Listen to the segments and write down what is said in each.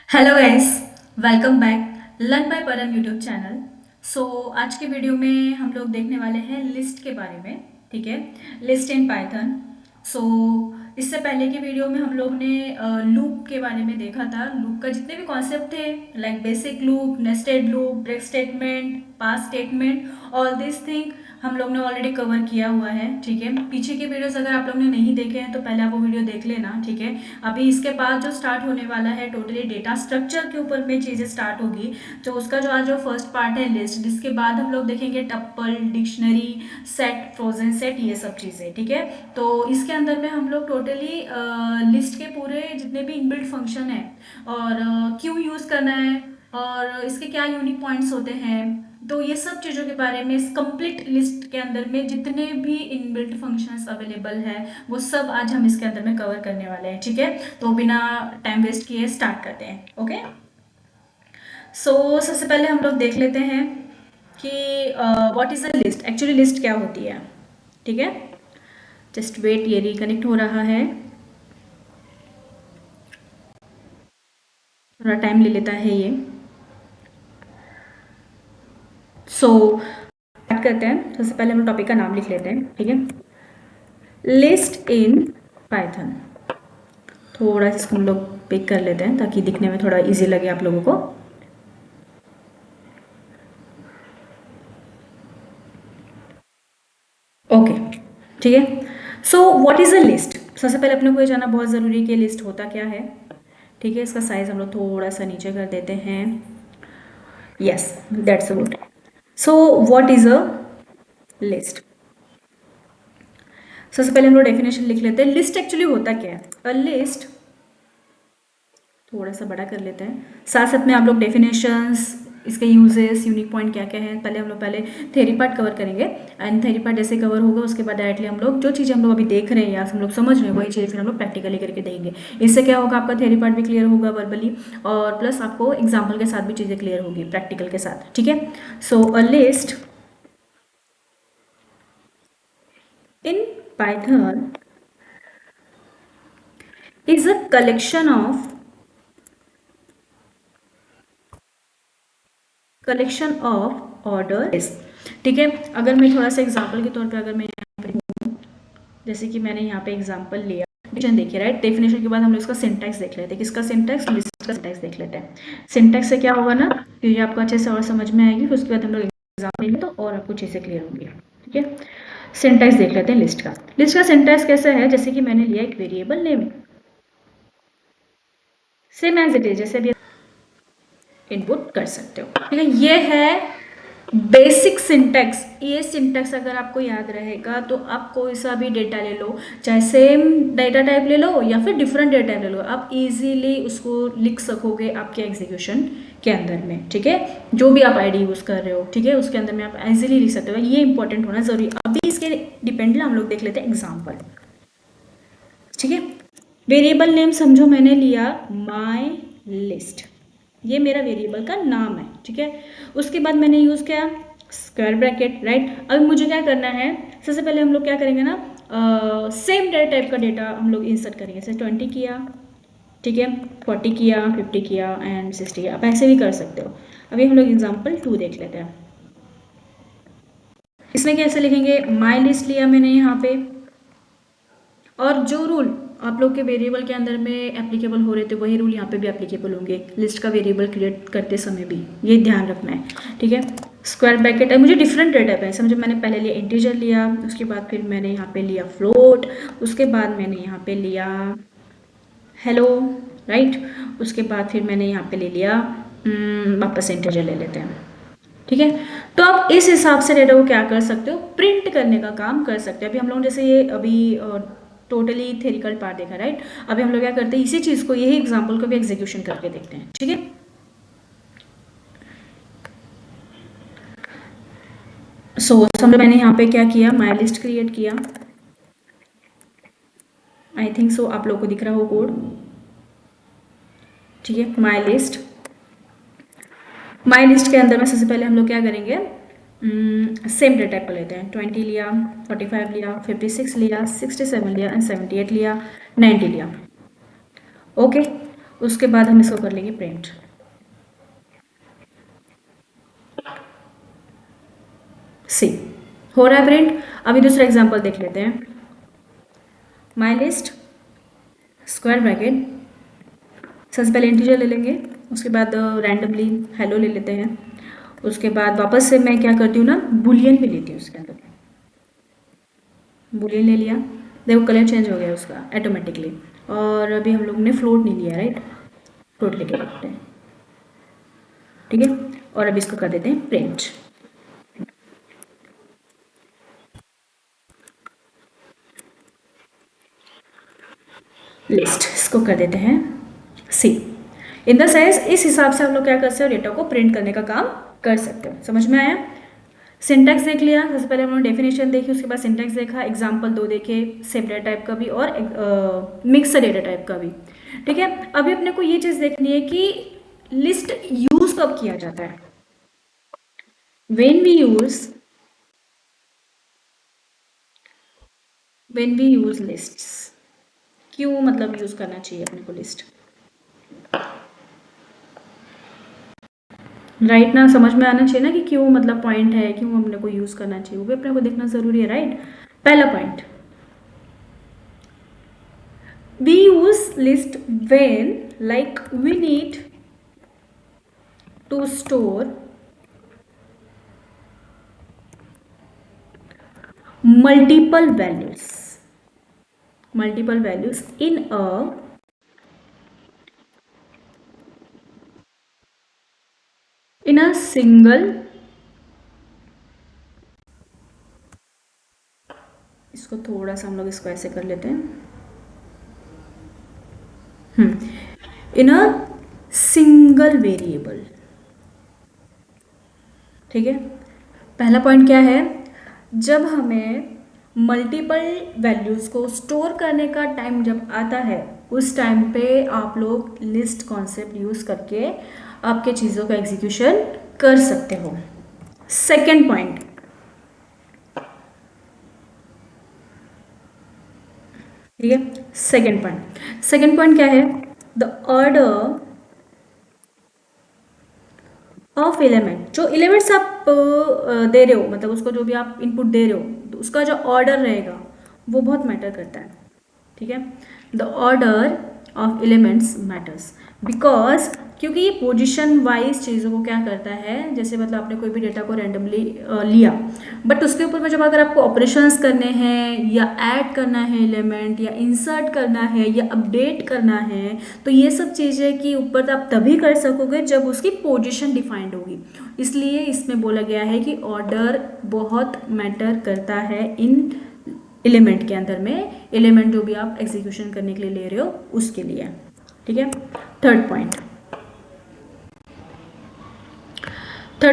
Hello guys, welcome back learn by परम YouTube channel. सो आज के वीडियो में हम लोग देखने वाले हैं लिस्ट के बारे में। ठीक है, लिस्ट इन पाइथन। सो इससे पहले की वीडियो में हम लोग ने लूप के बारे में देखा था। लूप का जितने भी कॉन्सेप्ट थे, like basic loop, nested loop, break statement, pass statement, all this thing हम लोग ने ऑलरेडी कवर किया हुआ है। ठीक है, पीछे के वीडियोस अगर आप लोग ने नहीं देखे हैं तो पहले आप वो वीडियो देख लेना। ठीक है, अभी इसके बाद जो स्टार्ट होने वाला है टोटली डेटा स्ट्रक्चर के ऊपर में चीज़ें स्टार्ट होगी। तो उसका जो आज जो फर्स्ट पार्ट है लिस्ट, जिसके बाद हम लोग देखेंगे टप्पल, डिक्शनरी, सेट, फ्रोजन सेट, ये सब चीज़ें। ठीक है, तो इसके अंदर में हम लोग टोटली लिस्ट के पूरे जितने भी इनबिल्ट फंक्शन है और क्यों यूज़ करना है और इसके क्या यूनिक पॉइंट्स होते हैं, तो ये सब चीज़ों के बारे में इस कंप्लीट लिस्ट के अंदर में जितने भी इनबिल्ट फंक्शंस अवेलेबल है वो सब आज हम इसके अंदर में कवर करने वाले हैं। ठीक है, तो बिना टाइम वेस्ट किए स्टार्ट करते हैं। ओके, सो सबसे पहले हम लोग देख लेते हैं कि what is a list, actually list क्या होती है। ठीक है, जस्ट वेट, ये रिकनेक्ट हो रहा है, थोड़ा टाइम ले लेता है ये। सो स्टार्ट करते हैं। सबसे पहले हम टॉपिक का नाम लिख लेते हैं। ठीक है, लिस्ट इन पाइथन। थोड़ा सा इसको हम लोग पिक कर लेते हैं ताकि दिखने में थोड़ा इजी लगे आप लोगों को। ओके, ठीक है। So what is a list, सबसे पहले अपने को ये जानना बहुत ज़रूरी है कि लिस्ट होता क्या है। ठीक है, इसका साइज हम लोग थोड़ा सा नीचे कर देते हैं। Yes, that's good. So what is a list, सबसे पहले हम लोग डेफिनेशन लिख लेते हैं। लिस्ट एक्चुअली होता क्या है, अ लिस्ट, थोड़ा सा बड़ा कर लेते हैं, साथ साथ में आप लोग डेफिनेशंस, इसके यूजेस, यूनिक पॉइंट क्या क्या है, पहले हम लोग पहले थ्योरी पार्ट कवर करेंगे। एंड थ्योरी पार्ट जैसे कवर होगा उसके बाद डायरेक्टली हम लोग जो चीज़ें हम लोग अभी देख रहे हैं या हम लोग समझ रहे हैं वही चीज़ें फिर हम लोग प्रैक्टिकली करके देंगे। इससे क्या होगा, आपका थ्योरी पार्ट भी क्लियर होगा वर्बली, और प्लस आपको एग्जाम्पल के साथ भी चीज़ें क्लियर होगी प्रैक्टिकल के साथ। ठीक है, so a list in Python is a collection of orders। ठीक है, अगर मैं थोड़ा सा एग्जांपल के तौर पे अगर मैं यहाँ पे, जैसे कि मैंने यहाँ पे एग्जांपल लिया, डेफिनेशन देखिए, राइट। डेफिनेशन के बाद हम लोग इसका सिंटैक्स देख लेते हैं। किसका सिंटैक्स, लिस्ट का सिंटैक्स देख लेते हैं। सिंटैक्स से क्या होगा ना, कि ये आपको अच्छे से और समझ में आएगी, उसके बाद हम लोग एग्जाम्पल लेंगे तो और आपको चीज़ें क्लियर होंगी। ठीक है, सिंटैक्स देख लेते हैं लिस्ट का। लिस्ट का सिंटैक्स कैसा है, जैसे कि मैंने लिया एक variable name, same as it is जैसे भी इनपुट कर सकते हो। ठीक है, ये है बेसिक सिंटैक्स। ये सिंटैक्स अगर आपको याद रहेगा तो आप कोई सा भी डेटा ले लो, चाहे सेम डेटा टाइप ले लो या फिर डिफरेंट डेटा टाइप ले लो, आप इजीली उसको लिख सकोगे आपके एग्जीक्यूशन के अंदर में। ठीक है, जो भी आप आईडी यूज़ कर रहे हो, ठीक है, उसके अंदर में आप इजीली लिख सकते हो। ये इंपॉर्टेंट होना जरूरी। अभी इसके डिपेंडेंट हम लोग देख लेते हैं एग्जाम्पल। ठीक है, वेरिएबल नेम समझो मैंने लिया माई लिस्ट, ये मेरा वेरिएबल का नाम है। ठीक है, उसके बाद मैंने यूज़ किया स्क्वायर ब्रैकेट, राइट। अब मुझे क्या करना है, सबसे पहले हम लोग क्या करेंगे ना, सेम डेटा टाइप का डेटा हम लोग इंसर्ट करेंगे। जैसे 20 किया, ठीक है, 40 किया, 50 किया एंड 60 किया, आप ऐसे भी कर सकते हो। अभी हम लोग एग्जाम्पल 2 देख लेते हैं। इसमें कैसे लिखेंगे, माई लिस्ट लिया मैंने यहाँ पे, और जो रूल आप लोग के वेरिएबल के अंदर में एप्लीकेबल हो रहे थे वही रूल यहाँ पे भी एप्लीकेबल होंगे लिस्ट का वेरिएबल क्रिएट करते समय भी, ये ध्यान रखना है। ठीक है, स्क्वायर ब्रैकेट है, मुझे डिफरेंट डेटा है, समझो मैंने पहले लिया इंटीजर लिया, उसके बाद फिर मैंने यहाँ पे लिया फ्लोट, उसके बाद मैंने यहाँ पे लिया हेलो, राइट। उसके बाद फिर मैंने यहाँ पे ले लिया वापस इंटीजर ले लेते हैं। ठीक है, तो आप इस हिसाब से डेटा को क्या कर सकते हो, प्रिंट करने का काम कर सकते हो। अभी हम लोग जैसे ये अभी टोटली थेरिकल पार्ट देखा, राइट। अभी हम लोग क्या करते हैं, इसी चीज़ को, यही एग्जाम्पल को भी एग्जीक्यूशन करके देखते हैं। ठीक है, सो समझो मैंने यहाँ पे क्या किया, माई लिस्ट क्रिएट किया। आई थिंक सो आप लोग को दिख रहा हो कोड। ठीक है, माई लिस्ट, माई लिस्ट के अंदर में सबसे पहले हम लोग क्या करेंगे, सेम डेटा टाइप को लेते हैं। 20 लिया, 45 लिया, 56 लिया, 67 लिया एंड 78 लिया, 90 लिया। ओके, उसके बाद हम इसको कर लेंगे प्रिंट। सी हो रहा है प्रिंट। अभी दूसरा एग्जांपल देख लेते हैं। माई लिस्ट स्क्वायर ब्रैकेट, सबसे पहले इंटीजर ले लेंगे, उसके बाद रैंडमली हेलो ले लेते हैं, उसके बाद वापस से मैं क्या करती हूँ ना, बुलियन भी लेती हूँ उसके अंदर। बुलियन ले लिया, देखो कलर चेंज हो गया उसका ऑटोमेटिकली। और अभी हम लोग ने फ्लोट नहीं लिया, राइट, फ्लोट लेके रखते हैं, ठीक है। और अभी इसको कर देते हैं प्रिंट। लिस्ट इसको कर देते हैं सी। इन द सेंस इस हिसाब से हम लोग क्या कर सकते हो, डेटा को प्रिंट करने का काम कर सकते हो। समझ में आया? सिंटैक्स देख लिया, सबसे पहले हम लोग डेफिनेशन देखी, उसके बाद सिंटैक्स देखा, एग्जाम्पल 2 देखे, सेम डेटा टाइप का भी और मिक्स डेटा टाइप का भी, ठीक है। अभी अपने को ये चीज़ देखनी है कि लिस्ट यूज कब किया जाता है। वेन वी यूज लिस्ट्स, क्यों मतलब यूज करना चाहिए अपने को लिस्ट, राइट ना। समझ में आना चाहिए ना कि क्यों मतलब पॉइंट है, क्यों हमने को यूज करना चाहिए, वो भी अपने को देखना जरूरी है, राइट। पहला point, we use list when like we need to store multiple values in a single, इसको थोड़ा सा हम लोग इसको ऐसे कर लेते हैं, इन अ सिंगल वेरिएबल, ठीक है। पहला पॉइंट क्या है, जब हमें मल्टीपल वैल्यूज़ को स्टोर करने का टाइम जब आता है, उस टाइम पे आप लोग लिस्ट कॉन्सेप्ट यूज़ करके आपके चीज़ों का एग्जीक्यूशन कर सकते हो। सेकेंड पॉइंट, ठीक है। सेकेंड पॉइंट क्या है, द ऑर्डर ऑफ एलिमेंट, जो एलिमेंट्स आप दे रहे हो, मतलब उसको जो भी आप इनपुट दे रहे हो, तो उसका जो ऑर्डर रहेगा वो बहुत मैटर करता है, ठीक है। The order of elements matters because, क्योंकि ये पोजिशन वाइज चीज़ों को क्या करता है, जैसे मतलब आपने कोई भी डेटा को रैंडमली लिया, बट उसके ऊपर में जब अगर आपको ऑपरेशंस करने हैं, या ऐड करना है एलिमेंट, या इंसर्ट करना है, या अपडेट करना है, तो ये सब चीज़ें के ऊपर आप तभी कर सकोगे जब उसकी पोजिशन डिफाइंड होगी। इसलिए इसमें बोला गया है कि ऑर्डर बहुत मैटर करता है इन एलिमेंट के अंदर में, एलिमेंट जो भी आप एग्जीक्यूशन करने के लिए ले रहे हो उसके लिए, ठीक है। थर्ड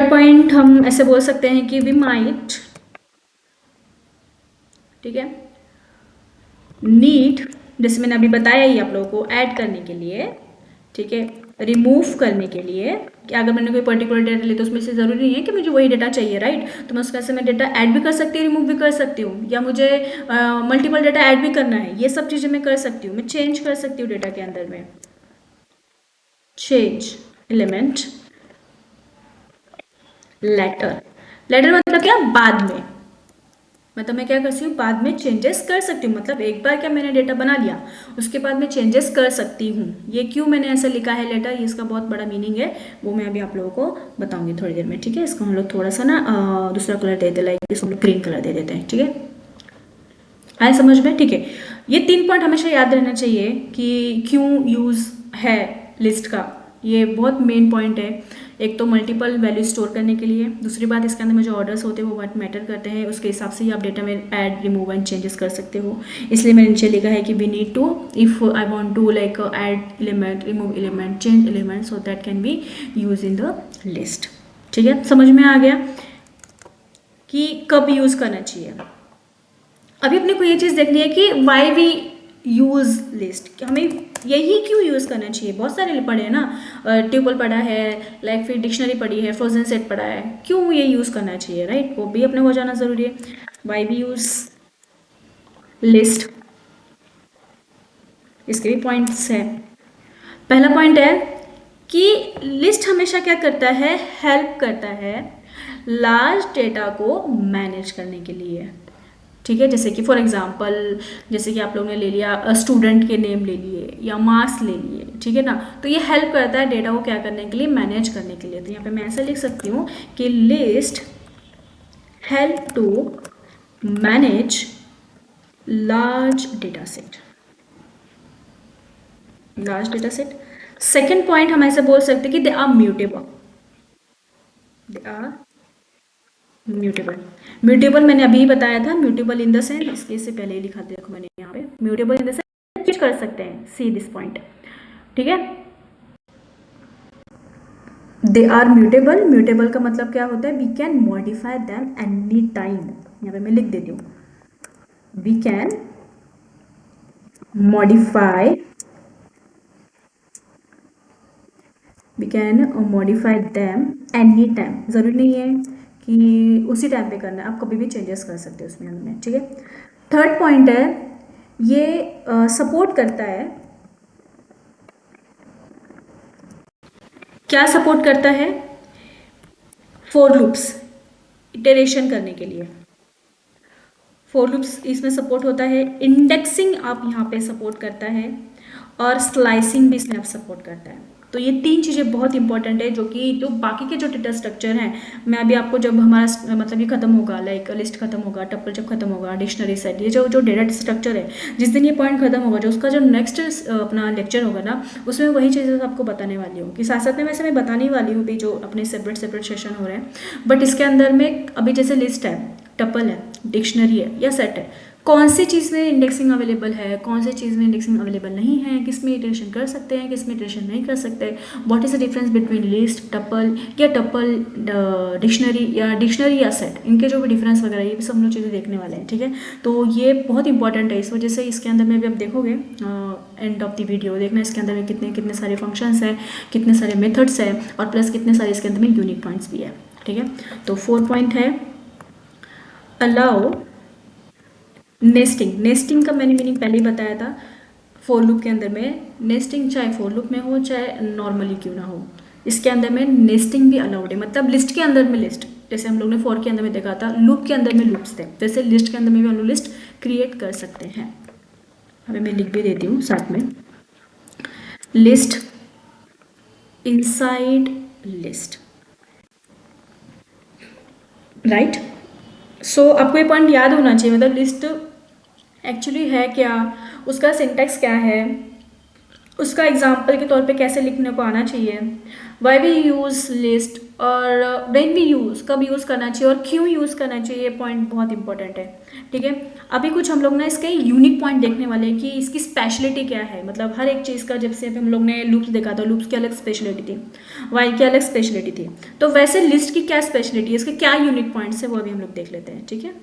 पॉइंट हम ऐसे बोल सकते हैं कि वी माइट, ठीक है, नीड, जैसे मैंने अभी बताया ही आप लोगों को, ऐड करने के लिए, ठीक है, रिमूव करने के लिए, कि अगर मैंने कोई पर्टिकुलर डेटा लिया तो उसमें से ज़रूरी नहीं है कि मुझे वही डेटा चाहिए, राइट। तो मैं उसका से मैं डेटा ऐड भी कर सकती हूँ, रिमूव भी कर सकती हूँ, या मुझे मल्टीपल डेटा ऐड भी करना है, ये सब चीज़ें मैं कर सकती हूँ। मैं चेंज कर सकती हूँ डेटा के अंदर में, चेंज एलिमेंट लेटर मतलब क्या, बाद में, मतलब मैं क्या कर सकती हूँ, बाद में चेंजेस कर सकती हूँ। मतलब एक बार क्या मैंने डेटा बना लिया, उसके बाद मैं चेंजेस कर सकती हूँ। ये क्यों मैंने ऐसा लिखा है लेटर, ये इसका बहुत बड़ा मीनिंग है, वो मैं अभी आप लोगों को बताऊंगी थोड़ी देर में, ठीक है। इसको हम लोग थोड़ा सा ना दूसरा कलर दे देते, लाइक इसको हम लोग ग्रीन कलर दे देते हैं, ठीक है। आए समझ में, ठीक है। ये 3 पॉइंट हमेशा याद रहना चाहिए कि क्यों यूज़ है लिस्ट का, ये बहुत मेन पॉइंट है। एक तो मल्टीपल वैल्यू स्टोर करने के लिए, दूसरी बात इसके अंदर में जो ऑर्डर्स होते हैं वो बहुत मैटर करते हैं, उसके हिसाब से ही आप डेटा में ऐड, रिमूव एंड चेंजेस कर सकते हो। इसलिए मैंने नीचे लिखा है कि we need to, if I want to like add element, remove element, change element, so that can be use in the list, ठीक है। समझ में आ गया कि कब यूज़ करना चाहिए। अभी अपने को ये चीज़ देखनी है कि वाई वी यूज़ लिस्ट, हमें यही क्यों यूज़ करना चाहिए। बहुत सारे पढ़े हैं ना, ट्यूपल पढ़ा है, लाइक फिर डिक्शनरी पढ़ी है, फ्रोजन सेट पढ़ा है, क्यों ये यूज़ करना चाहिए, राइट, वो भी अपने को जाना ज़रूरी है। वाई वी यूज़ लिस्ट, इसके भी पॉइंट्स है। पहला पॉइंट है कि लिस्ट हमेशा क्या करता है, हेल्प करता है लार्ज डेटा को मैनेज करने के लिए। ठीक है, जैसे कि फॉर एग्जांपल, जैसे कि आप लोगों ने ले लिया स्टूडेंट के नेम ले लिए या मार्क्स ले लिए, ठीक है ना, तो ये हेल्प करता है डेटा को क्या करने के लिए, मैनेज करने के लिए। तो यहाँ पे मैं ऐसा लिख सकती हूँ कि list help to manage large data set, large data set. Second point हम ऐसे बोल सकते हैं कि they are mutable, they are mutable. Mutable मैंने अभी ही बताया था, म्यूटेबल इन द सेंस, इसके से पहले ही लिखा दिया देखो मैंने यहाँ पे, mutable in the sense change कर सकते हैं, सी दिस पॉइंट, ठीक है। दे आर म्यूटेबल, म्यूटेबल का मतलब क्या होता है, we can modify them any time. यहाँ पे मैं लिख देती हूँ, we can modify, we can modify them any time. ज़रूरी नहीं है कि उसी टाइम पे करना है, आप कभी भी चेंजेस कर सकते हो उसमें अंदर में, ठीक है। थर्ड पॉइंट है, ये सपोर्ट करता है, क्या सपोर्ट करता है, फोर लूप्स इटरेशन करने के लिए। फोर लूप्स इसमें सपोर्ट होता है, इंडेक्सिंग आप यहाँ पे सपोर्ट करता है, और स्लाइसिंग भी इसमें आप सपोर्ट करता है। तो ये तीन चीज़ें बहुत इंपॉर्टेंट है, जो कि जो बाकी के जो डेटा स्ट्रक्चर हैं, मैं अभी आपको जब हमारा मतलब ये खत्म होगा, लाइक लिस्ट खत्म होगा, टप्पल जब खत्म होगा, डिक्शनरी सेट, ये जो जो डेटा स्ट्रक्चर है, जिस दिन ये पॉइंट खत्म होगा, जो उसका जो नेक्स्ट अपना लेक्चर होगा ना, उसमें वही चीज़ें आपको बताने वाली हूँ। कि साथ साथ में वैसे मैं बताने वाली हूँ भी, जो अपने सेपरेट सेपरेट सेशन हो रहे हैं, बट इसके अंदर में अभी जैसे लिस्ट है, टपल है, डिक्शनरी है या सेट है, कौन सी चीज़ में इंडेक्सिंग अवेलेबल है, कौन सी चीज़ में इंडेक्सिंग अवेलेबल नहीं है, किस में इटरेशन कर सकते हैं, किस में इटरेशन नहीं कर सकते, what is the difference between list, tuple या टपल डिक्शनरी या सेट, इनके जो भी डिफरेंस वगैरह, ये भी सब हम लोग चीज़ें देखने वाले हैं, ठीक है। तो ये बहुत इंपॉर्टेंट है, इस वजह से इसके अंदर में भी आप देखोगे, एंड ऑफ द वीडियो देखना, इसके अंदर में कितने कितने सारे फंक्शंस हैं, कितने सारे मेथड्स हैं, और प्लस कितने सारे इसके अंदर में यूनिक पॉइंट्स भी है, ठीक है। तो 4 पॉइंट है, अलाउ नेस्टिंग। नेस्टिंग का मैंने मीनिंग पहले ही बताया था, फोर लूप के अंदर में नेस्टिंग, चाहे फोर लूप में हो चाहे नॉर्मली क्यों ना हो, इसके अंदर में नेस्टिंग भी अलाउड है। मतलब लिस्ट के अंदर में लिस्ट, जैसे हम लोग ने फोर के अंदर में देखा था, लूप के अंदर में लूप्स थे, वैसे लिस्ट के अंदर में भी हम लोग लिस्ट क्रिएट कर सकते हैं। अभी मैं लिख भी देती हूँ साथ में, लिस्ट इनसाइड लिस्ट, राइट। सो आपको ये पॉइंट याद होना चाहिए, मतलब लिस्ट एक्चुअली है क्या, उसका सिंटैक्स क्या है, उसका एग्जाम्पल के तौर पे कैसे लिखने को आना चाहिए, वाई वी यूज़ लिस्ट, और व्हेन वी यूज़, कब यूज़ करना चाहिए और क्यों यूज़ करना चाहिए, ये पॉइंट बहुत इंपॉर्टेंट है, ठीक है। अभी कुछ हम लोग ना इसके यूनिक पॉइंट देखने वाले हैं कि इसकी स्पेशलिटी क्या है, मतलब हर एक चीज़ का, जब से हम लोग ने लूप्स देखा था, लूप्स की अलग स्पेशलिटी थी, वाइल की अलग स्पेशलिटी थी, तो वैसे लिस्ट की क्या स्पेशलिटी है, इसके क्या यूनिक पॉइंट्स है, वो अभी हम लोग देख लेते हैं, ठीक है।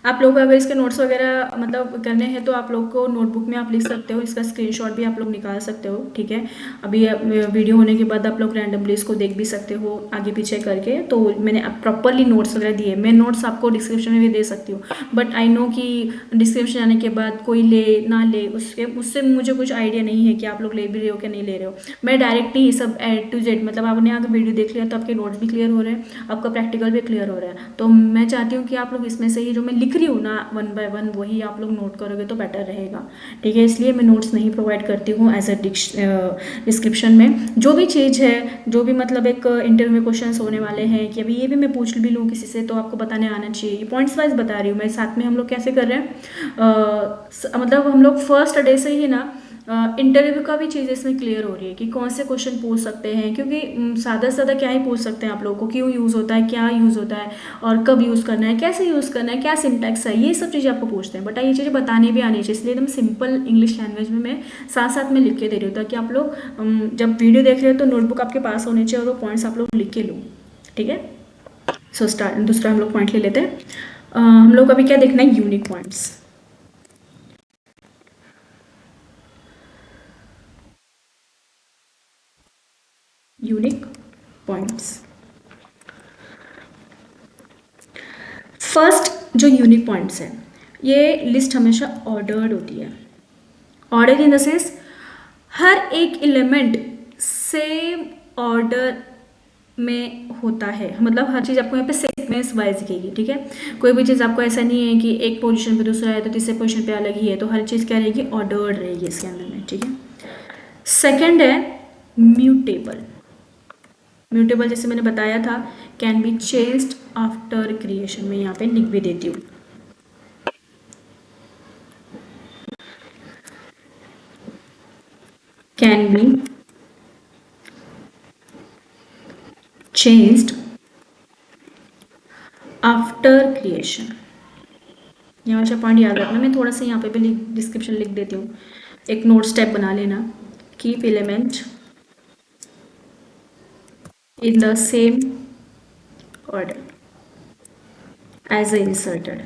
आप लोग को अगर इसके नोट्स वगैरह मतलब करने हैं, तो आप लोग को नोटबुक में आप लिख सकते हो, इसका स्क्रीनशॉट भी आप लोग निकाल सकते हो, ठीक है। अभी वीडियो होने के बाद आप लोग रैंडमली इसको देख भी सकते हो आगे पीछे करके, तो मैंने प्रॉपरली नोट्स वगैरह दिए, मैं नोट्स आपको डिस्क्रिप्शन में भी दे सकती हूँ, बट आई नो कि डिस्क्रिप्शन आने के बाद कोई ले ना ले, उससे मुझे कुछ आइडिया नहीं है कि आप लोग ले भी रहे हो कि नहीं ले रहे हो। मैं डायरेक्टली ही सब A to Z, मतलब आपने अगर वीडियो देख लिया तो आपके नोट्स भी क्लियर हो रहे हैं, आपका प्रैक्टिकल भी क्लियर हो रहा है, तो मैं चाहती हूँ कि आप लोग इसमें से ही जो मैं लिख रही हूँ ना 1 बाय 1, वही आप लोग नोट करोगे तो बेटर रहेगा, ठीक है। इसलिए मैं नोट्स नहीं प्रोवाइड करती हूँ एज अ डिस्क्रिप्शन में। जो भी चीज़ है, जो भी मतलब एक इंटरव्यू में क्वेश्चन होने वाले हैं, कि अभी ये भी मैं पूछ भी लूँ किसी से, तो आपको बताने आना चाहिए, पॉइंट्स वाइज बता रही हूँ मैं। साथ में हम लोग कैसे कर रहे हैं, मतलब हम लोग फर्स्ट डे से ही ना इंटरव्यू का भी चीज़ इसमें क्लियर हो रही है कि कौन से क्वेश्चन पूछ सकते हैं, क्योंकि सादा सादा क्या ही पूछ सकते हैं आप लोगों को, क्यों यूज़ होता है, क्या यूज़ होता है, और कब यूज़ करना है, कैसे यूज़ करना है, क्या सिंटैक्स है, ये सब चीज़ें आपको पूछते हैं, बट ये चीज़ें बताने भी आनी चाहिए। इसलिए एकदम सिंपल इंग्लिश लैंग्वेज में मैं साथ साथ में लिख के दे रही हूँ, ताकि आप लोग जब वीडियो देख रहे हो तो नोटबुक आपके पास होनी चाहिए, और वो पॉइंट्स आप लोग लिख के लो, ठीक है। सो स्टार्ट, दूसरा हम लोग पॉइंट ले लेते हैं। हम लोग अभी क्या देखना है, unique points. Unique points, first जो यूनिक पॉइंट्स हैं, ये लिस्ट हमेशा ऑर्डर्ड होती है। ऑर्डर इन द सेंस हर एक एलिमेंट सेम ऑर्डर में होता है, मतलब हर चीज़ आपको यहाँ पे सीक्वेंस वाइज दिखेगी, ठीक है। कोई भी चीज़ आपको ऐसा नहीं है कि एक पोजीशन पे दूसरा है तो तीसरे पोजीशन पे अलग ही है, तो हर चीज़ क्या रहेगी, ऑर्डर्ड रहेगी इसके अंदर में, ठीक है। सेकंड है म्यूटेबल। म्यूटेबल जैसे मैंने बताया था, can be changed after creation, में यहाँ पे लिख भी देती हूँ। Can be changed after creation. ये वाला पॉइंट याद रखना, मैं थोड़ा सा यहाँ पे भी डिस्क्रिप्शन लिख देती हूँ, एक नोट स्टेप बना लेना। Keep element in the same order as a inserted.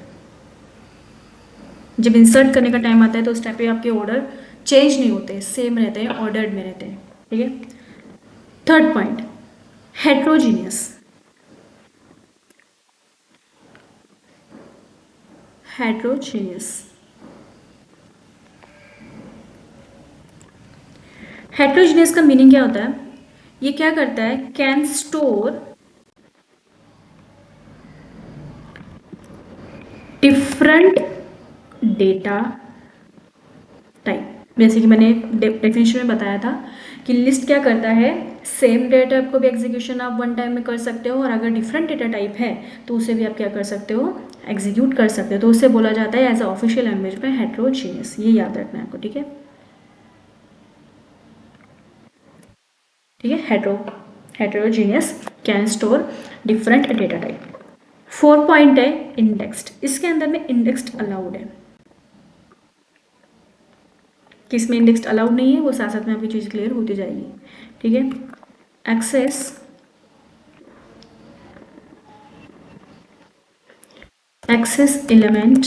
जब इंसर्ट करने का टाइम आता है तो उस टाइम पे आपके ऑर्डर चेंज नहीं होते, सेम रहते हैं, ऑर्डर्ड में रहते हैं, ठीक है। Third point, heterogeneous. Heterogeneous, heterogeneous का मीनिंग क्या होता है, ये क्या करता है, can store different data type. जैसे कि मैंने डेफिनेशन में बताया था कि लिस्ट क्या करता है, सेम डेटा टाइप को भी एग्जीक्यूशन आप वन टाइम में कर सकते हो, और अगर डिफरेंट डेटा टाइप है तो उसे भी आप क्या कर सकते हो, एग्जीक्यूट कर सकते हो, तो उसे बोला जाता है एज अ ऑफिशियल लैंग्वेज में हेट्रोजीनियस। ये याद रखना है आपको, ठीक है, ठीक है। Heterogeneous can store different data type. Four point है इंडेक्स्ड। इसके अंदर में इंडेक्स्ड अलाउड है, किसमें इंडेक्स्ड अलाउड नहीं है वो साथ साथ में आपकी चीज़ क्लियर होती जाएगी, ठीक है। Access element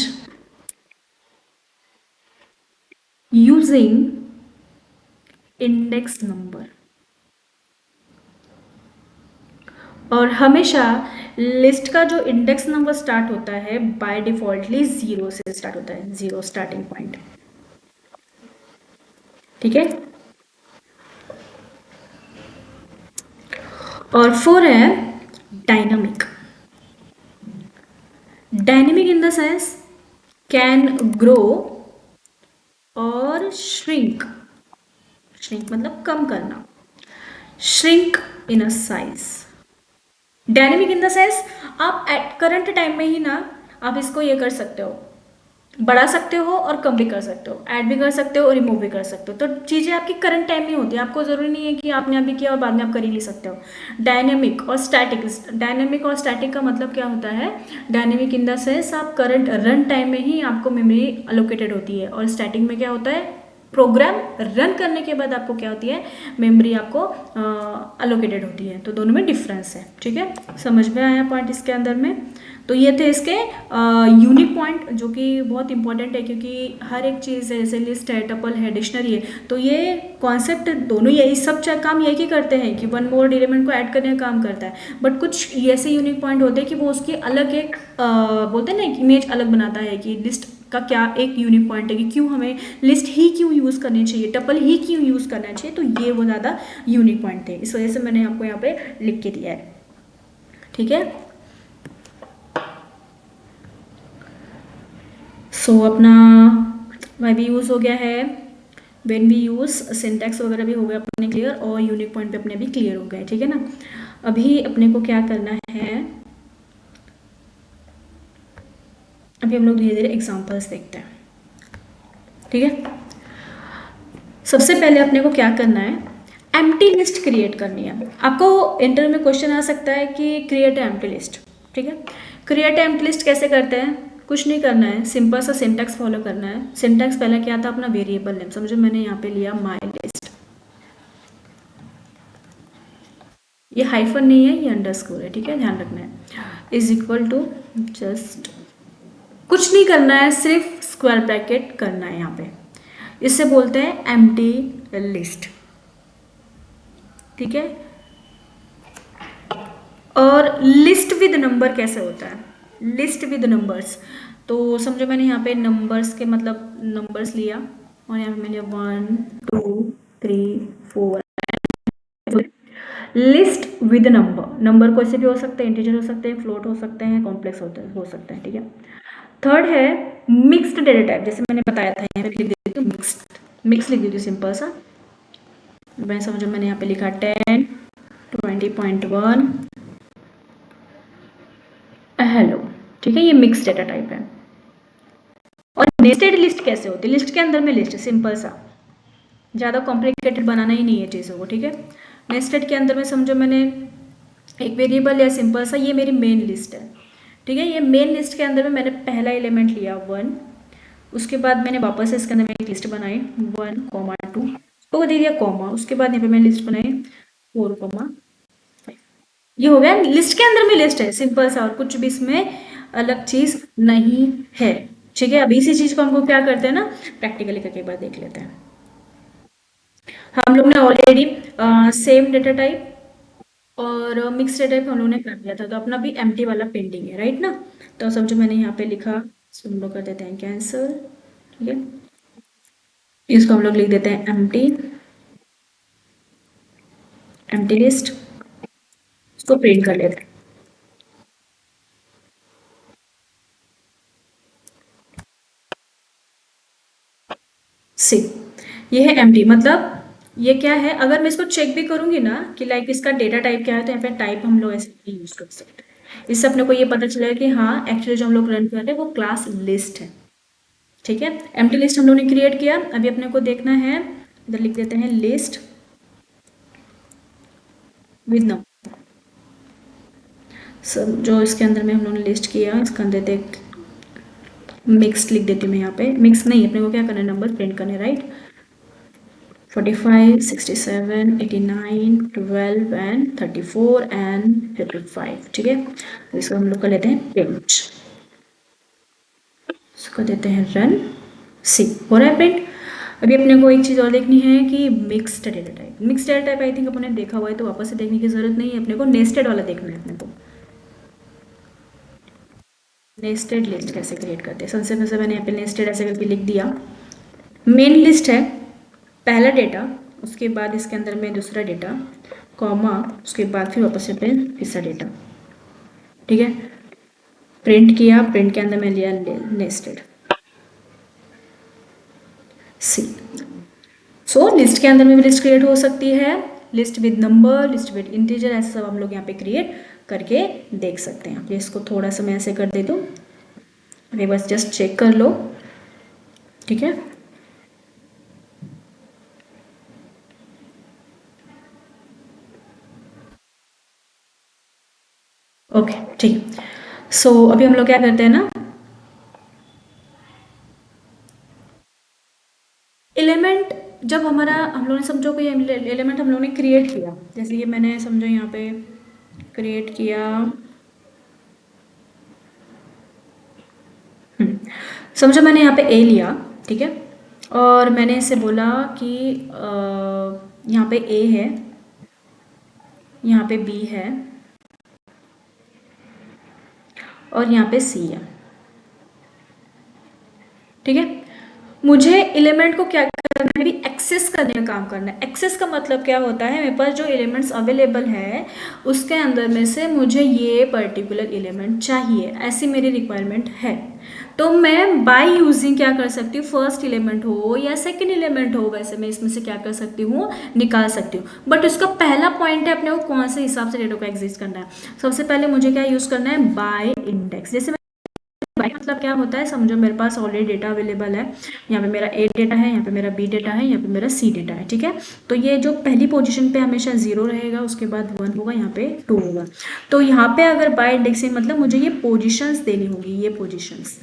using index number, और हमेशा लिस्ट का जो इंडेक्स नंबर स्टार्ट होता है बाय डिफॉल्टली 0 से स्टार्ट होता है, 0 स्टार्टिंग पॉइंट, ठीक है। और 4 है dynamic. Dynamic in the sense can grow और श्रिंक। श्रिंक मतलब कम करना, shrink in a size. Dynamic in the sense आप एट करंट टाइम में ही ना आप इसको ये कर सकते हो, बढ़ा सकते हो और कम भी कर सकते हो, ऐड भी कर सकते हो और रिमूव भी कर सकते हो, तो चीज़ें आपकी करंट टाइम में होती है, आपको ज़रूरी नहीं है कि आपने अभी किया और बाद में आप कर ही नहीं सकते हो। डायनेमिक और स्टैटिक, डायनेमिक और स्टैटिक का मतलब क्या होता है, डायनेमिक इन द सेंस आप करंट रन टाइम में ही आपको मेमोरी अलोकेटेड होती है, और स्टैटिक में क्या होता है, प्रोग्राम रन करने के बाद आपको क्या होती है, मेमोरी आपको अलोकेटेड होती है, तो दोनों में डिफरेंस है, ठीक है। समझ में आया पॉइंट इसके अंदर में। तो ये थे इसके यूनिक पॉइंट जो कि बहुत इंपॉर्टेंट है, क्योंकि हर एक चीज़ है, जैसे लिस्ट है, टपल है, डिक्शनरी है, तो ये कॉन्सेप्ट दोनों यही सब काम यही ही करते हैं कि वन मोर एलिमेंट को ऐड करने का काम करता है, बट कुछ ऐसे यूनिक पॉइंट होते हैं कि वो उसकी अलग एक बोलते हैं ना, एक इमेज अलग बनाता है कि लिस्ट का क्या एक यूनिक पॉइंट है, कि क्यों हमें लिस्ट ही क्यों यूज़ करनी चाहिए, टपल ही क्यों यूज़ करना चाहिए, तो ये वो ज़्यादा यूनिक पॉइंट थे, इस वजह से मैंने आपको यहाँ पे लिख के दिया है, ठीक है। सो अपना वाई भी यूज़ हो गया है, वेन भी यूज़, सिंटैक्स वगैरह भी हो गया अपने क्लियर, और यूनिक पॉइंट पे अपने भी क्लियर हो गए, ठीक है ना। अभी अपने को क्या करना है, अभी हम लोग धीरे धीरे एग्जांपल्स देखते हैं, ठीक है। सबसे पहले अपने को क्या करना है, एम्प्टी लिस्ट क्रिएट करनी है। आपको इंटरव्यू में क्वेश्चन आ सकता है कि क्रिएट एम्प्टी लिस्ट, ठीक है। क्रिएट एम्प्टी लिस्ट कैसे करते हैं, कुछ नहीं करना है, सिंपल सा सिंटैक्स फॉलो करना है। सिंटैक्स पहले क्या था, अपना वेरिएबल नेम, समझो मैंने यहाँ पे लिया माई लिस्ट, ये हाइफन नहीं है, ये अंडरस्कोर है, ठीक है, ध्यान रखना है, इज इक्वल टू, जस्ट कुछ नहीं करना है, सिर्फ स्क्वायर ब्रैकेट करना है यहाँ पे, इससे बोलते हैं एम्प्टी लिस्ट, ठीक है। और लिस्ट विद नंबर कैसे होता है, लिस्ट विद नंबर्स, तो समझो मैंने यहाँ पे नंबर्स के मतलब नंबर्स लिया, और यहाँ पे मैंने 1 2 3 4। लिस्ट विद नंबर, नंबर कोई से भी हो सकते हैं, इंटीजर हो सकते हैं, फ्लोट हो सकते हैं, कॉम्प्लेक्स हो सकते हैं, ठीक है। थर्ड है मिक्स्ड डेटा टाइप, जैसे मैंने बताया था, यहाँ पे लिख देती हूँ मिक्स लिख देती हूँ सिंपल सा। मैं समझो मैंने यहाँ पे लिखा 10 20.1 हेलो, ठीक है, ये मिक्स डेटा टाइप है। और नेस्टेड लिस्ट कैसे होती है? लिस्ट के अंदर में लिस्ट, सिंपल सा, ज़्यादा कॉम्प्लिकेटेड बनाना ही नहीं है चीज़ों को, ठीक है। नेस्टेड के अंदर में समझो मैंने एक वेरिएबल या सिंपल सा, ये मेरी मेन लिस्ट है, ठीक है। ये मेन लिस्ट के अंदर में मैंने पहला एलिमेंट लिया 1, उसके बाद मैंने वापस इसके अंदर में एक लिस्ट बनाई 1, 2 दे दिया कॉमा, उसके बाद यहाँ पे मैंने लिस्ट बनाई 4, ये हो गया लिस्ट के अंदर में लिस्ट है, सिंपल सा, और कुछ भी इसमें अलग चीज नहीं है, ठीक है। अभी इसी चीज को हमको क्या करते हैं ना, प्रैक्टिकली करके एक बार देख लेते हैं। हम लोग ने ऑलरेडी सेम डेटा टाइप और मिक्स डेटा टाइप हम लोग ने कर दिया था, तो अपना भी एम्प्टी वाला पेंडिंग है, राइट ना। तो समझो मैंने यहाँ पे लिखा, इसको हम लोग कर देते हैं कैंसिल, ठीक है। इसको हम लोग लिख देते हैं एम्प्टी लिस्ट, इसको प्रिंट कर लेते हैं। सी, ये है एम्प्टी, मतलब ये क्या है, अगर मैं इसको चेक भी करूंगी ना कि लाइक इसका डेटा टाइप क्या है, तो यहाँ पे टाइप हम लोग ऐसे भी यूज कर सकते हैं। इससे अपने को ये पता चलेगा कि हाँ एक्चुअली जो हम लोग रन कर रहे हैं वो क्लास लिस्ट है, ठीक है। एम्प्टी लिस्ट हम लोग ने क्रिएट किया, अभी अपने को देखना है, इधर लिख देते हैं लिस्ट विद नंबर। सब जो इसके अंदर में हम लोगों ने लिस्ट किया, इसके अंदर देख मिक्स लिख देती हूँ मैं, यहाँ पे मिक्स नहीं, अपने को क्या करना है, नंबर प्रिंट करने, राइट। 45 67 89 12 एंड 34 एंड 55, ठीक है। इसको हम लोग कर लेते हैं प्रिंट, इसको देते हैं रन, सी हो रहा है प्रिंट। अभी अपने को एक चीज़ और देखनी है कि mixed data type, mixed data type I think अपने देखा हुआ है, तो वापस से देखने की जरूरत नहीं है, अपने को नेस्टेड वाला देखना है। अपने को नेस्टेड लिस्ट कैसे क्रिएट करते हैं, सबसे पहले मैंने यहाँ पे नेस्टेड ऐसे करके लिख दिया। मेन लिस्ट है, पहला डेटा, उसके बाद इसके अंदर में दूसरा डेटा, कॉमा, उसके बाद फिर वापस से तीसरा डेटा, ठीक है। प्रिंट किया, प्रिंट के अंदर मैं लिया नेस्टेड, सी। सो लिस्ट के अंदर में भी लिस्ट क्रिएट हो सकती है, list with number, list with integer, ऐसे सब हम लोग यहाँ पे क्रिएट करके देख सकते हैं। ये इसको थोड़ा सा मैं ऐसे कर दे दूँ, अभी बस जस्ट चेक कर लो, ठीक है। ओके, ठीक। सो अभी हम लोग क्या करते हैं ना, एलिमेंट जब हमारा, हम लोग ने समझो कोई एलिमेंट हम लोग ने क्रिएट किया, जैसे ये मैंने समझो यहाँ पे क्रिएट किया, समझो मैंने यहाँ पे ए लिया, ठीक है, और मैंने इसे बोला कि यहाँ पे ए है, यहाँ पे बी है, और यहाँ पे सी है, ठीक है। मुझे एलिमेंट को क्या करना है, भी एक्सेस करने का काम करना है। एक्सेस का मतलब क्या होता है, मेरे पास जो एलिमेंट्स अवेलेबल है उसके अंदर में से मुझे ये पर्टिकुलर एलिमेंट चाहिए, ऐसी मेरी रिक्वायरमेंट है। तो मैं बाय यूजिंग क्या कर सकती हूँ, फर्स्ट एलिमेंट हो या सेकंड एलिमेंट हो, वैसे मैं इसमें से क्या कर सकती हूँ, निकाल सकती हूँ। बट उसका पहला पॉइंट है अपने को कौन से हिसाब से डेटा को एग्जिस्ट करना है। सबसे पहले मुझे क्या यूज करना है, बाय इंडेक्स। जैसे बाय मतलब क्या होता है, समझो मेरे पास ऑलरेडी डेटा अवेलेबल है, यहाँ पे मेरा ए डेटा है, यहाँ पे मेरा बी डेटा है, यहाँ पे मेरा सी डेटा है, ठीक है। तो ये जो पहली पोजीशन पे हमेशा 0 रहेगा, उसके बाद 1 होगा, यहाँ पे 2 होगा। तो यहाँ पे अगर बाय इंडेक्सिंग मतलब मुझे ये पोजीशंस देनी होगी, ये पोजीशंस।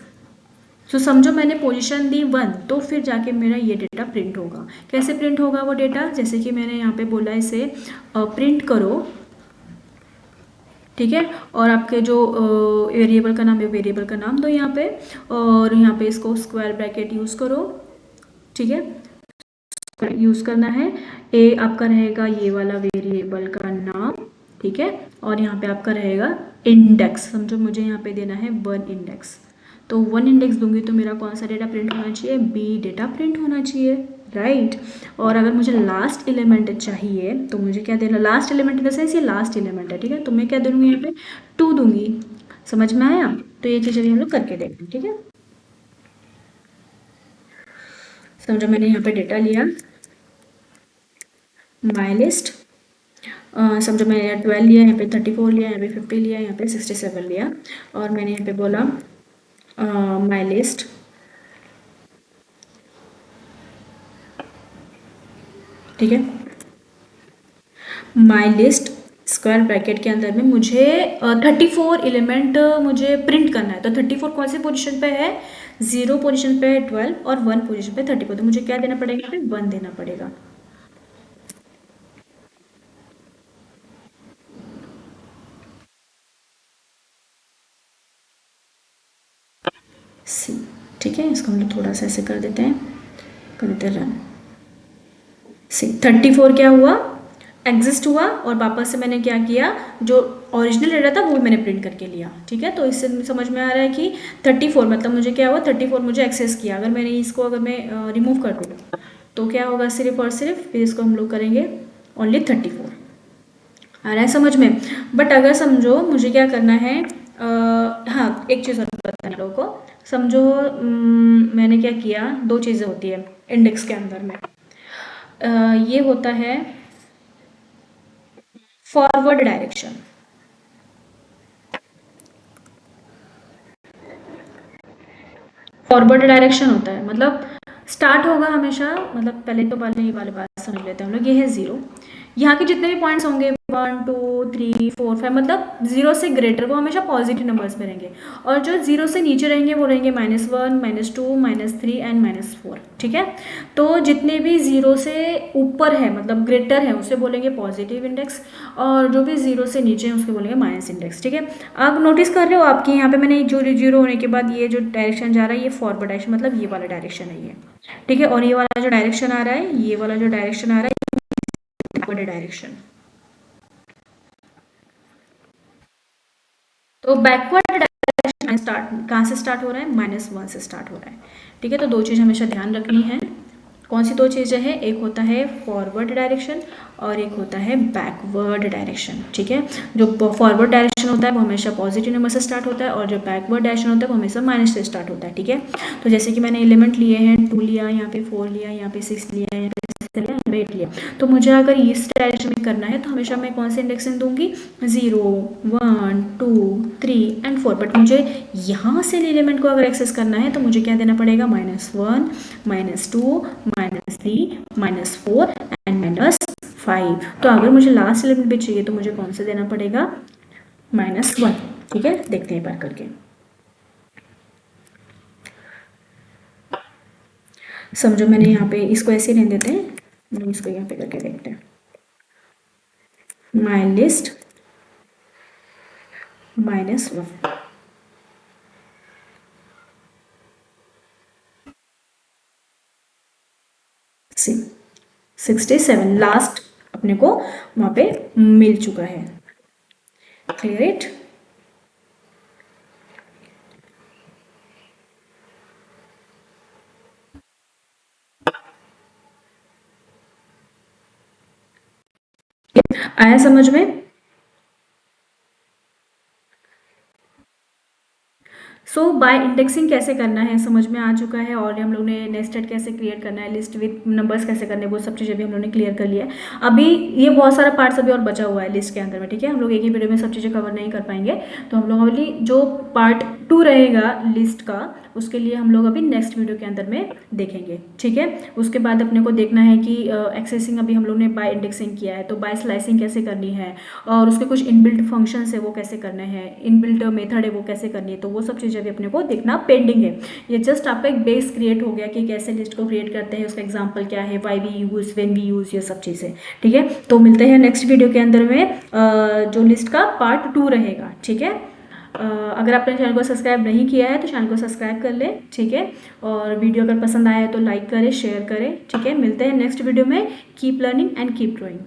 तो समझो मैंने पोजीशन दी 1, तो फिर जाके मेरा ये डेटा प्रिंट होगा। कैसे प्रिंट होगा वो डेटा, जैसे कि मैंने यहाँ पे बोला इसे प्रिंट करो, ठीक है, और आपके जो वेरिएबल का नाम है, वेरिएबल का नाम दो यहाँ पे, और यहाँ पे इसको स्क्वायर ब्रैकेट यूज़ करो, ठीक है, यूज़ करना है। ए आपका रहेगा ये वाला वेरिएबल का नाम, ठीक है, और यहाँ पे आपका रहेगा इंडेक्स। समझो मुझे यहाँ पे देना है 1 इंडेक्स, तो 1 इंडेक्स दूंगी तो मेरा कौन सा डेटा प्रिंट होना चाहिए, बी डेटा प्रिंट होना चाहिए, राइट। और अगर मुझे लास्ट एलिमेंट चाहिए तो मुझे क्या देना, last element in the sense ये लास्ट एलिमेंट है, ठीक है, तो मैं क्या दूंगी यहाँ पे 2 दूंगी। समझ में आया? तो ये चीज़ अभी हम लोग करके देखते हैं, ठीक है। समझो मैंने यहाँ पे डेटा लिया माई लिस्ट, समझो मैंने यहाँ 12 लिया, यहाँ पे 34 लिया, यहाँ पे 50 लिया, यहाँ पे 67 लिया, और मैंने यहाँ पे बोला माई लिस्ट, ठीक है। माई लिस्ट स्क्वायर ब्रैकेट के अंदर में मुझे 34 एलिमेंट मुझे प्रिंट करना है। तो 34 कौन सी पोजीशन पे है, 0 पोजीशन पे है 12 और 1 पोजीशन पे 34, तो मुझे क्या देना पड़ेगा, फिर 1 देना पड़ेगा। सी, ठीक है, इसको हम लोग थोड़ा सा ऐसे कर देते हैं, कर देते हैं रन। सी 34 क्या हुआ, एग्जिस्ट हुआ, और वापस से मैंने क्या किया, जो ओरिजिनल डेटा था वो मैंने प्रिंट करके लिया, ठीक है। तो इससे समझ में आ रहा है कि 34 मतलब मुझे क्या हुआ, 34 मुझे एक्सेस किया। अगर मैंने इसको अगर मैं रिमूव कर दूँ तो क्या होगा, सिर्फ और सिर्फ फिर इसको हम लोग करेंगे ओनली 34। आ रहा है समझ में? बट अगर समझो मुझे क्या करना है, हाँ एक चीज़ और बताना लोगों को, समझो मैंने क्या किया, दो चीज़ें होती है इंडेक्स के अंदर में, ये होता है फॉरवर्ड डायरेक्शन, फॉरवर्ड डायरेक्शन होता है, मतलब स्टार्ट होगा हमेशा, मतलब पहले ये वाली बात समझ लेते हैं हम लोग, ये है 0, यहाँ के जितने भी पॉइंट्स होंगे 1 2 3 4 5 मतलब 0 से ग्रेटर वो हमेशा पॉजिटिव नंबर्स में रहेंगे, और जो 0 से नीचे रहेंगे वो रहेंगे -1 -2 -3 एंड -4, ठीक है। तो जितने भी 0 से ऊपर है मतलब ग्रेटर है उसे बोलेंगे पॉजिटिव इंडेक्स, और जो भी 0 से नीचे है उसके बोलेंगे माइनस इंडेक्स, ठीक है। आप नोटिस कर रहे हो आपके यहाँ पे मैंने जो 0 होने के बाद ये जो डायरेक्शन जा रहा है ये फॉरवर्ड डायरेक्शन, मतलब ये वाला डायरेक्शन है ये, ठीक है। और ये वाला जो डायरेक्शन आ रहा है, ये वाला जो डायरेक्शन आ रहा है डायरेक्शन। तो बैकवर्ड डायरेक्शन स्टार्ट कहाँ से स्टार्ट हो रहा है, -1 से स्टार्ट हो रहा है, ठीक है। तो दो चीज़ हमेशा ध्यान रखनी है। कौन सी दो चीज़ें हैं, एक होता है फॉरवर्ड डायरेक्शन और एक होता है बैकवर्ड डायरेक्शन, ठीक है। जो फॉरवर्ड डायरेक्शन होता है वो हमेशा पॉजिटिव नंबर से स्टार्ट होता है, और जो बैकवर्ड डायरेक्शन होता है वो हमेशा माइनस से स्टार्ट होता है, ठीक है। तो जैसे कि मैंने एलिमेंट लिए हैं 2 लिया, यहाँ पे 4 लिया, यहाँ पे 6 लिया, यहाँ पे 8 लिया, तो मुझे अगर इस डायरेक्शन में करना है तो हमेशा मैं कौन से इंडेक्शन दूंगी, 0 1 2 3 एंड 4, बट मुझे यहाँ से एलिमेंट को अगर एक्सेस करना है तो मुझे क्या देना पड़ेगा, -1 -2 -3 -4 एंड -5। तो अगर मुझे लास्ट एलिमेंट भी चाहिए तो मुझे कौन सा देना पड़ेगा, -1, ठीक है। देखते हैं एक बार करके, समझो मैंने यहाँ पे इसको ऐसे रहने देते हैं, इसको यहाँ पे करके देखते हैं, माई लिस्ट -1, सी 67 लास्ट अपने को वहाँ पे मिल चुका है, क्लियर इट। आया समझ में? सो बाय इंडेक्सिंग कैसे करना है समझ में आ चुका है, और हम लोग ने नेस्टेड कैसे क्रिएट करना है, लिस्ट विथ नंबर्स कैसे करने हैं, वो सब चीज़ें भी हम लोग ने क्लियर कर लिया है। अभी ये बहुत सारा पार्ट्स अभी और बचा हुआ है लिस्ट के अंदर में, ठीक है। हम लोग एक ही वीडियो में सब चीज़ें कवर नहीं कर पाएंगे, तो हम लोग अभी जो पार्ट 2 रहेगा लिस्ट का उसके लिए हम लोग अभी नेक्स्ट वीडियो के अंदर में देखेंगे, ठीक है। उसके बाद अपने को देखना है कि एक्सेसिंग अभी हम लोग ने बाय इंडेक्सिंग किया है तो बाय स्लाइसिंग कैसे करनी है, और उसके कुछ इनबिल्ट फंक्शंस है वो कैसे करने हैं, इनबिल्ट मेथड है वो कैसे करनी है, तो वो सब चीज़ें भी अपने को देखना पेंडिंग है। ये जस्ट आपका एक बेस क्रिएट हो गया कि कैसे लिस्ट को क्रिएट करते हैं, उसका एग्जाम्पल क्या है, why we use, when we use, ये सब चीज़ें, ठीक है। तो मिलते हैं नेक्स्ट वीडियो के अंदर में, जो लिस्ट का पार्ट 2 रहेगा, ठीक है। अगर आपने चैनल को सब्सक्राइब नहीं किया है तो चैनल को सब्सक्राइब कर लें, ठीक है। और वीडियो अगर पसंद आया है तो लाइक करें, शेयर करें, ठीक है। मिलते हैं नेक्स्ट वीडियो में। Keep learning and keep growing.